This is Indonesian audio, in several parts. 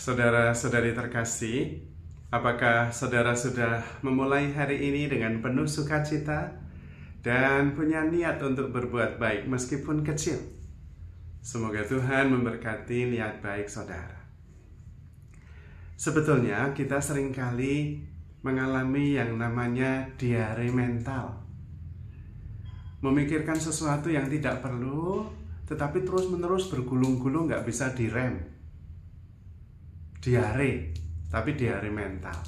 Saudara-saudari terkasih, apakah saudara sudah memulai hari ini dengan penuh sukacita dan punya niat untuk berbuat baik meskipun kecil? Semoga Tuhan memberkati niat baik saudara. Sebetulnya kita seringkali mengalami yang namanya diare mental. Memikirkan sesuatu yang tidak perlu, tetapi terus-menerus bergulung-gulung gak bisa direm. Diare, tapi diare mental.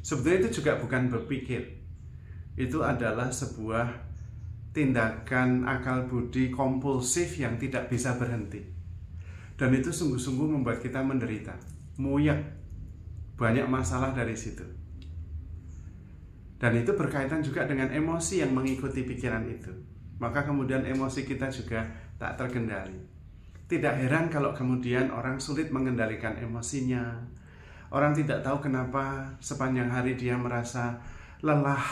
Sebetulnya itu juga bukan berpikir. Itu adalah sebuah tindakan akal budi kompulsif yang tidak bisa berhenti. Dan itu sungguh-sungguh membuat kita menderita, muyak, banyak masalah dari situ. Dan itu berkaitan juga dengan emosi yang mengikuti pikiran itu. Maka kemudian emosi kita juga tak terkendali. Tidak heran kalau kemudian orang sulit mengendalikan emosinya. Orang tidak tahu kenapa sepanjang hari dia merasa lelah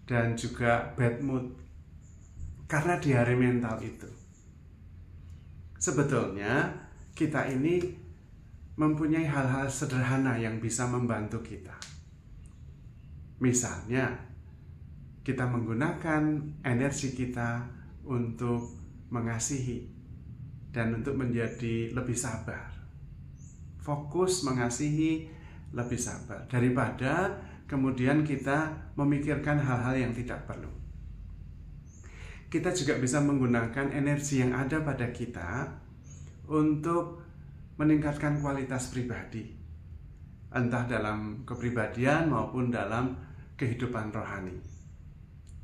dan juga bad mood karena diare mental itu. Sebetulnya kita ini mempunyai hal-hal sederhana yang bisa membantu kita. Misalnya, kita menggunakan energi kita untuk mengasihi dan untuk menjadi lebih sabar. Fokus mengasihi, lebih sabar, daripada kemudian kita memikirkan hal-hal yang tidak perlu. Kita juga bisa menggunakan energi yang ada pada kita untuk meningkatkan kualitas pribadi, entah dalam kepribadian maupun dalam kehidupan rohani.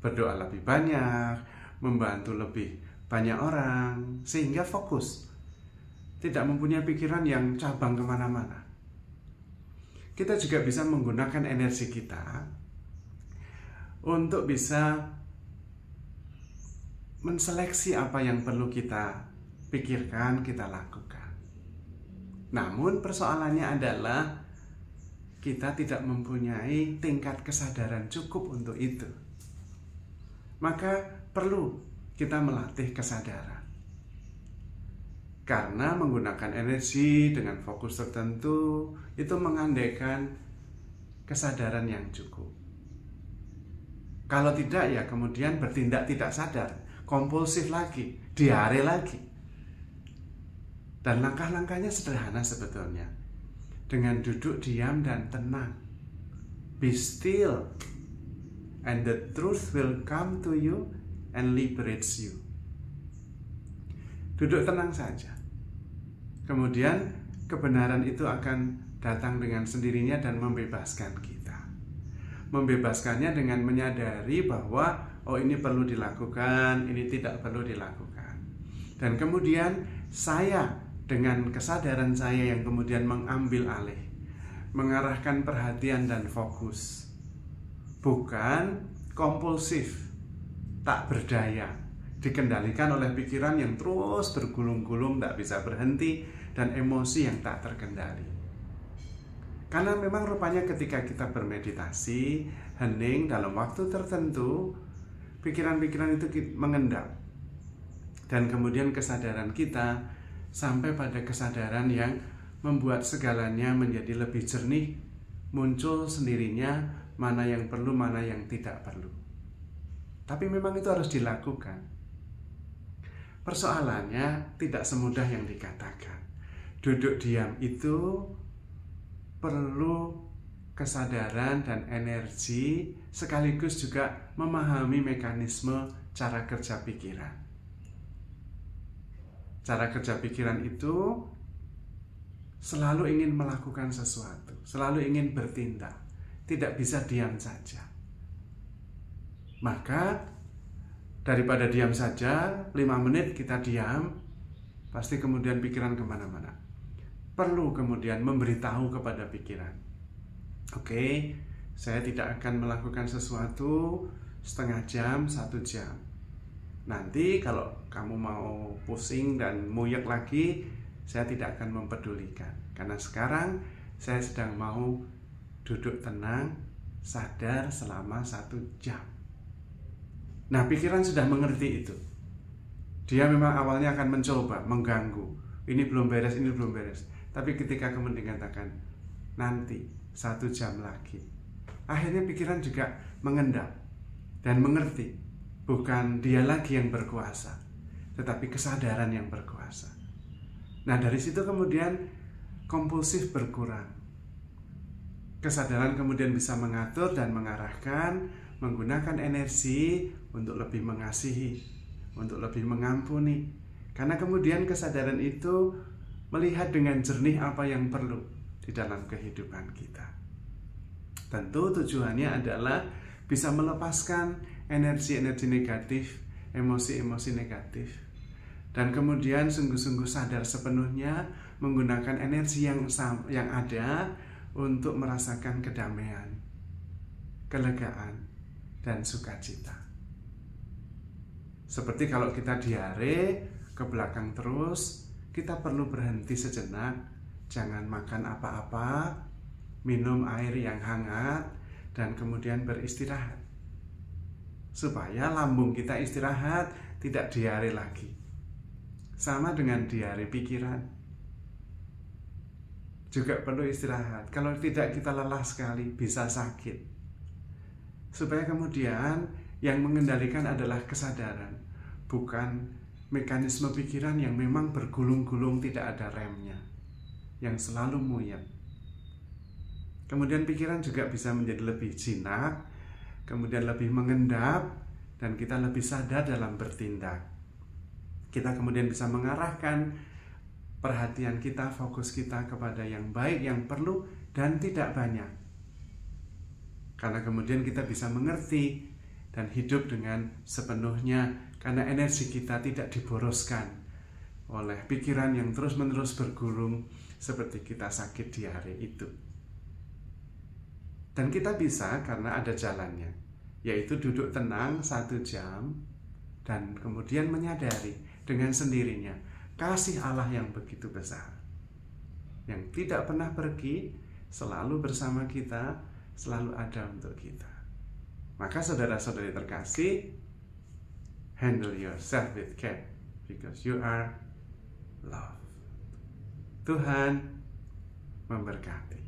Berdoa lebih banyak, membantu lebih banyak orang, sehingga fokus, tidak mempunyai pikiran yang cabang kemana-mana. Kita juga bisa menggunakan energi kita untuk bisa menseleksi apa yang perlu kita pikirkan, kita lakukan. Namun persoalannya adalah kita tidak mempunyai tingkat kesadaran cukup untuk itu. Maka perlu kita melatih kesadaran. Karena menggunakan energi dengan fokus tertentu itu mengandaikan kesadaran yang cukup. Kalau tidak ya kemudian bertindak tidak sadar, kompulsif lagi, diare lagi. Dan langkah-langkahnya sederhana sebetulnya. Dengan duduk diam dan tenang. Be still and the truth will come to you and liberates you. Duduk tenang saja. Kemudian kebenaran itu akan datang dengan sendirinya dan membebaskan kita. Membebaskannya dengan menyadari bahwa ini perlu dilakukan, ini tidak perlu dilakukan. Dan kemudian saya dengan kesadaran saya yang kemudian mengambil alih, mengarahkan perhatian dan fokus. Bukan kompulsif, tak berdaya, dikendalikan oleh pikiran yang terus bergulung-gulung, tak bisa berhenti, dan emosi yang tak terkendali. Karena memang rupanya ketika kita bermeditasi, hening dalam waktu tertentu, pikiran-pikiran itu mengendap. Dan kemudian kesadaran kita sampai pada kesadaran yang membuat segalanya menjadi lebih jernih, muncul sendirinya mana yang perlu, mana yang tidak perlu. Tapi memang itu harus dilakukan. Persoalannya tidak semudah yang dikatakan. Duduk diam itu perlu kesadaran dan energi, sekaligus juga memahami mekanisme cara kerja pikiran. Cara kerja pikiran itu selalu ingin melakukan sesuatu, selalu ingin bertindak, tidak bisa diam saja. Maka daripada diam saja 5 menit kita diam, pasti kemudian pikiran kemana-mana. Perlu kemudian memberitahu kepada pikiran, oke, saya tidak akan melakukan sesuatu setengah jam, 1 jam. Nanti kalau kamu mau pusing dan muyak lagi, saya tidak akan mempedulikan. Karena sekarang saya sedang mau duduk tenang, sadar selama 1 jam. Nah, pikiran sudah mengerti itu. Dia memang awalnya akan mencoba, mengganggu. Ini belum beres, ini belum beres. Tapi ketika kemudian dikatakan nanti 1 jam lagi, akhirnya pikiran juga mengendap dan mengerti, bukan dia lagi yang berkuasa, tetapi kesadaran yang berkuasa. Nah, dari situ kemudian kompulsif berkurang. Kesadaran kemudian bisa mengatur dan mengarahkan, menggunakan energi untuk lebih mengasihi, untuk lebih mengampuni. Karena kemudian kesadaran itu melihat dengan jernih apa yang perlu di dalam kehidupan kita. Tentu tujuannya adalah bisa melepaskan energi-energi negatif, emosi-emosi negatif, dan kemudian sungguh-sungguh sadar sepenuhnya menggunakan energi yang ada untuk merasakan kedamaian, kelegaan, dan sukacita. Seperti kalau kita diare ke belakang terus, kita perlu berhenti sejenak, jangan makan apa-apa, minum air yang hangat, dan kemudian beristirahat, supaya lambung kita istirahat, tidak diare lagi. Sama dengan diare pikiran, juga perlu istirahat. Kalau tidak, kita lelah sekali, bisa sakit. Supaya kemudian yang mengendalikan adalah kesadaran, bukan mekanisme pikiran yang memang bergulung-gulung tidak ada remnya, yang selalu muyem. Kemudian pikiran juga bisa menjadi lebih jinak, kemudian lebih mengendap, dan kita lebih sadar dalam bertindak. Kita kemudian bisa mengarahkan perhatian kita, fokus kita kepada yang baik, yang perlu, dan tidak banyak. Karena kemudian kita bisa mengerti dan hidup dengan sepenuhnya, karena energi kita tidak diboroskan oleh pikiran yang terus-menerus bergulung seperti kita sakit diare itu. Dan kita bisa karena ada jalannya, yaitu duduk tenang 1 jam dan kemudian menyadari dengan sendirinya kasih Allah yang begitu besar, yang tidak pernah pergi, selalu bersama kita, selalu ada untuk kita. Maka saudara-saudari terkasih, handle yourself with care, because you are loved. Tuhan memberkati.